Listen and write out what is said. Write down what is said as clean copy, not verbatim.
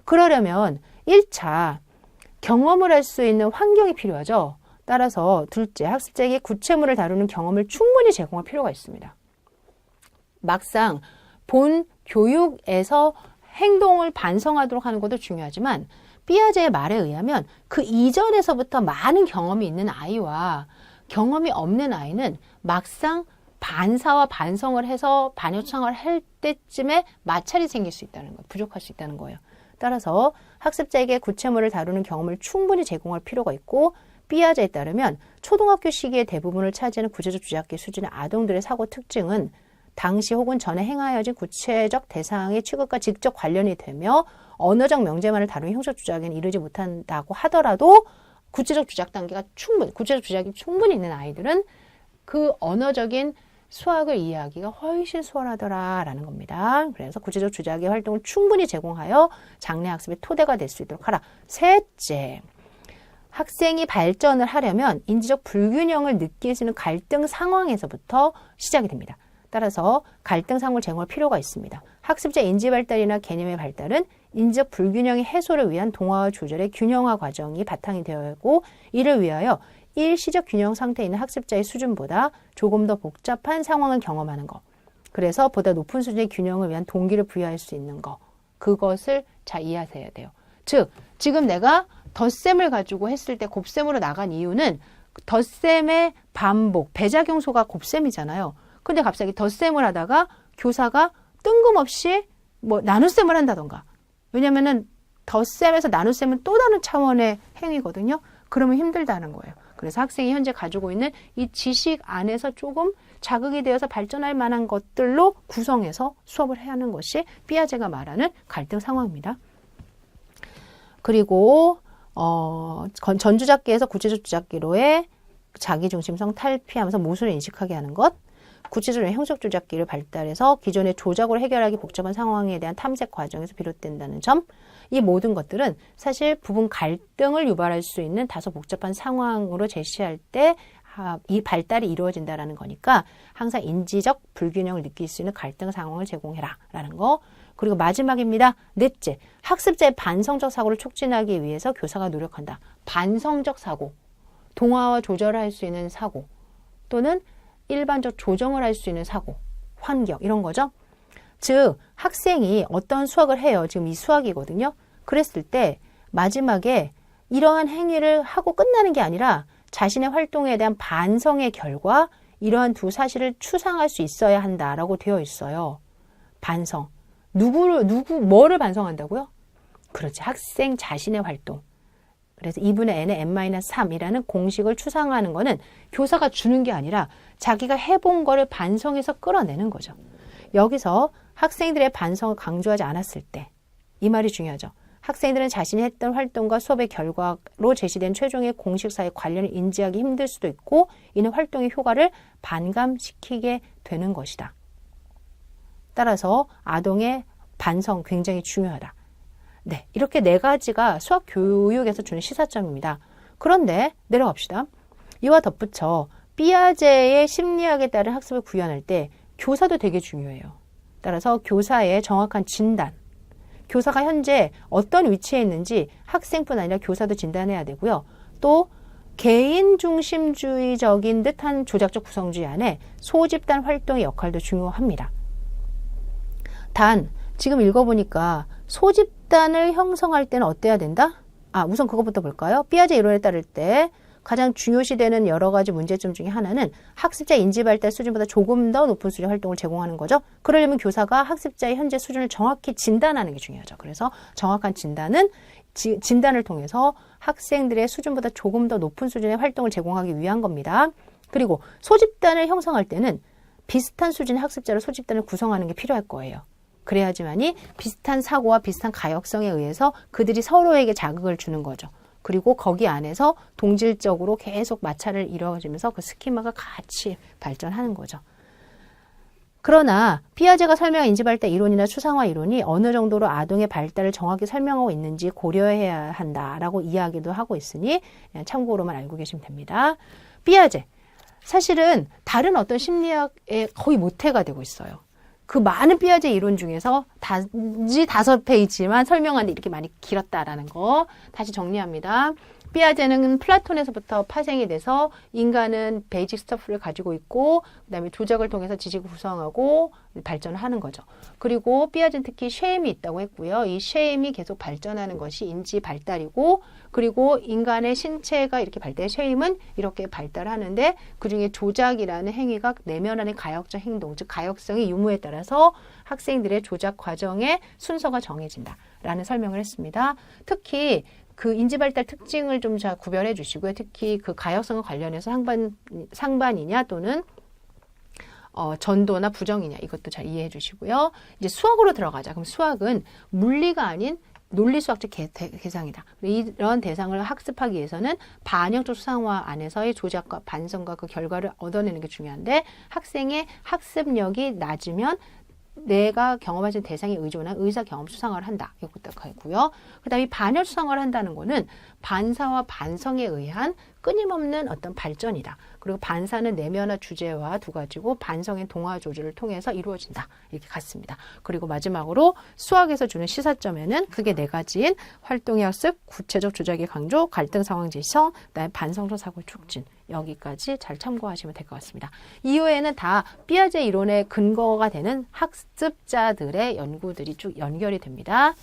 그러려면 1차 경험을 할 수 있는 환경이 필요하죠. 따라서 둘째, 학습자에게 구체물을 다루는 경험을 충분히 제공할 필요가 있습니다. 막상 본 교육에서 행동을 반성하도록 하는 것도 중요하지만 삐아제의 말에 의하면 그 이전에서부터 많은 경험이 있는 아이와 경험이 없는 아이는 막상 반사와 반성을 해서 반요청을 할 때쯤에 마찰이 생길 수 있다는 거예요. 부족할 수 있다는 거예요. 따라서 학습자에게 구체물을 다루는 경험을 충분히 제공할 필요가 있고 삐아제에 따르면 초등학교 시기의 대부분을 차지하는 구체적 주작기 수준의 아동들의 사고 특징은 당시 혹은 전에 행하여진 구체적 대상의 취급과 직접 관련이 되며 언어적 명제만을 다루는 형식 주작에는 이르지 못한다고 하더라도 구체적 주작 단계가 구체적 주작이 충분히 있는 아이들은 그 언어적인 수학을 이해하기가 훨씬 수월하더라라는 겁니다. 그래서 구체적 주작의 활동을 충분히 제공하여 장래 학습의 토대가 될 수 있도록 하라. 셋째, 학생이 발전을 하려면 인지적 불균형을 느낄 수 있는 갈등 상황에서부터 시작이 됩니다. 따라서 갈등 상황을 제공할 필요가 있습니다. 학습자 인지 발달이나 개념의 발달은 인지적 불균형의 해소를 위한 동화와 조절의 균형화 과정이 바탕이 되어야 하고 이를 위하여 일시적 균형 상태에 있는 학습자의 수준보다 조금 더 복잡한 상황을 경험하는 것. 그래서 보다 높은 수준의 균형을 위한 동기를 부여할 수 있는 것. 그것을 잘 이해하셔야 돼요. 즉, 지금 내가 덧셈을 가지고 했을 때 곱셈으로 나간 이유는 덧셈의 반복, 배작용소가 곱셈이잖아요. 근데 갑자기 덧셈을 하다가 교사가 뜬금없이 뭐 나눗셈을 한다던가. 왜냐면은 덧셈에서 나눗셈은 또 다른 차원의 행위거든요. 그러면 힘들다는 거예요. 그래서 학생이 현재 가지고 있는 이 지식 안에서 조금 자극이 되어서 발전할 만한 것들로 구성해서 수업을 해야 하는 것이 삐아제가 말하는 갈등 상황입니다. 그리고 전주작기에서 구체적 주작기로의 자기중심성 탈피하면서 모순을 인식하게 하는 것, 구체적으로 형식 조작기를 발달해서 기존의 조작으로 해결하기 복잡한 상황에 대한 탐색 과정에서 비롯된다는 점, 이 모든 것들은 사실 부분 갈등을 유발할 수 있는 다소 복잡한 상황으로 제시할 때 이 발달이 이루어진다는 거니까 항상 인지적 불균형을 느낄 수 있는 갈등 상황을 제공해라 라는 거. 그리고 마지막입니다. 넷째, 학습자의 반성적 사고를 촉진하기 위해서 교사가 노력한다. 반성적 사고, 동화와 조절을 할 수 있는 사고, 또는 일반적 조정을 할 수 있는 사고, 환경 이런 거죠. 즉 학생이 어떤 수학을 해요. 지금 이 수학이거든요. 그랬을 때 마지막에 이러한 행위를 하고 끝나는 게 아니라 자신의 활동에 대한 반성의 결과 이러한 두 사실을 추상할 수 있어야 한다라고 되어 있어요. 반성. 뭐를 반성한다고요? 그렇지. 학생 자신의 활동. 그래서 2분의 n의 n-3이라는 공식을 추상하는 거는 교사가 주는 게 아니라 자기가 해본 거를 반성해서 끌어내는 거죠. 여기서 학생들의 반성을 강조하지 않았을 때 이 말이 중요하죠. 학생들은 자신이 했던 활동과 수업의 결과로 제시된 최종의 공식사의 관련을 인지하기 힘들 수도 있고 이는 활동의 효과를 반감시키게 되는 것이다. 따라서 아동의 반성 굉장히 중요하다. 네, 이렇게 네 가지가 수학 교육에서 주는 시사점입니다. 그런데 내려갑시다. 이와 덧붙여 삐아제의 심리학에 따른 학습을 구현할 때 교사도 되게 중요해요. 따라서 교사의 정확한 진단, 교사가 현재 어떤 위치에 있는지 학생뿐 아니라 교사도 진단해야 되고요. 또 개인 중심주의적인 듯한 조작적 구성주의 안에 소집단 활동의 역할도 중요합니다. 단 지금 읽어보니까 소집단을 형성할 때는 어때야 된다? 우선 그것부터 볼까요? 삐아제 이론에 따를 때 가장 중요시되는 여러 가지 문제점 중에 하나는 학습자 인지 발달 수준보다 조금 더 높은 수준의 활동을 제공하는 거죠. 그러려면 교사가 학습자의 현재 수준을 정확히 진단하는 게 중요하죠. 그래서 정확한 진단을 통해서 학생들의 수준보다 조금 더 높은 수준의 활동을 제공하기 위한 겁니다. 그리고 소집단을 형성할 때는 비슷한 수준의 학습자로 소집단을 구성하는 게 필요할 거예요. 그래야지만이 비슷한 사고와 비슷한 가역성에 의해서 그들이 서로에게 자극을 주는 거죠. 그리고 거기 안에서 동질적으로 계속 마찰을 이루어지면서 그 스키마가 같이 발전하는 거죠. 그러나 피아제가 설명한 인지발달 이론이나 추상화 이론이 어느 정도로 아동의 발달을 정확히 설명하고 있는지 고려해야 한다라고 이야기도 하고 있으니 참고로만 알고 계시면 됩니다. 피아제, 사실은 다른 어떤 심리학의 거의 모태가 되고 있어요. 그 많은 삐아제 이론 중에서 단지 5페이지만 설명하는데 이렇게 많이 길었다라는 거 다시 정리합니다. 삐아제는 플라톤에서부터 파생이 돼서 인간은 베이직 스터프를 가지고 있고 그다음에 조작을 통해서 지식을 구성하고 발전을 하는 거죠. 그리고 삐아제는 특히 쉐임이 있다고 했고요. 이 쉐임이 계속 발전하는 것이 인지 발달이고 그리고 인간의 신체가 이렇게 발달, 쉐임은 이렇게 발달하는데 그중에 조작이라는 행위가 내면하는 가역적 행동, 즉 가역성의 유무에 따라서 학생들의 조작 과정의 순서가 정해진다라는 설명을 했습니다. 특히 그 인지발달 특징을 좀 잘 구별해 주시고요. 특히 그 가역성과 관련해서 상반이냐 또는 전도나 부정이냐 이것도 잘 이해해 주시고요. 이제 수학으로 들어가자. 그럼 수학은 물리가 아닌 논리수학적 대상이다. 이런 대상을 학습하기 위해서는 반영적 수상화 안에서의 조작과 반성과 그 결과를 얻어내는 게 중요한데 학생의 학습력이 낮으면 내가 경험하신 대상에 의존한 의사 경험 수상화를 한다. 이것도 하고요. 그 다음에 반열 수상화를 한다는 거는 반사와 반성에 의한 끊임없는 어떤 발전이다. 그리고 반사는 내면화 주제와 두 가지고 반성의 동화 조절을 통해서 이루어진다. 이렇게 같습니다. 그리고 마지막으로 수학에서 주는 시사점에는 크게 4가지인 활동의 학습, 구체적 조작의 강조, 갈등 상황 지성, 그다음에 반성적 사고 촉진. 여기까지 잘 참고하시면 될 것 같습니다. 이후에는 다 삐아제 이론의 근거가 되는 학습자들의 연구들이 쭉 연결이 됩니다.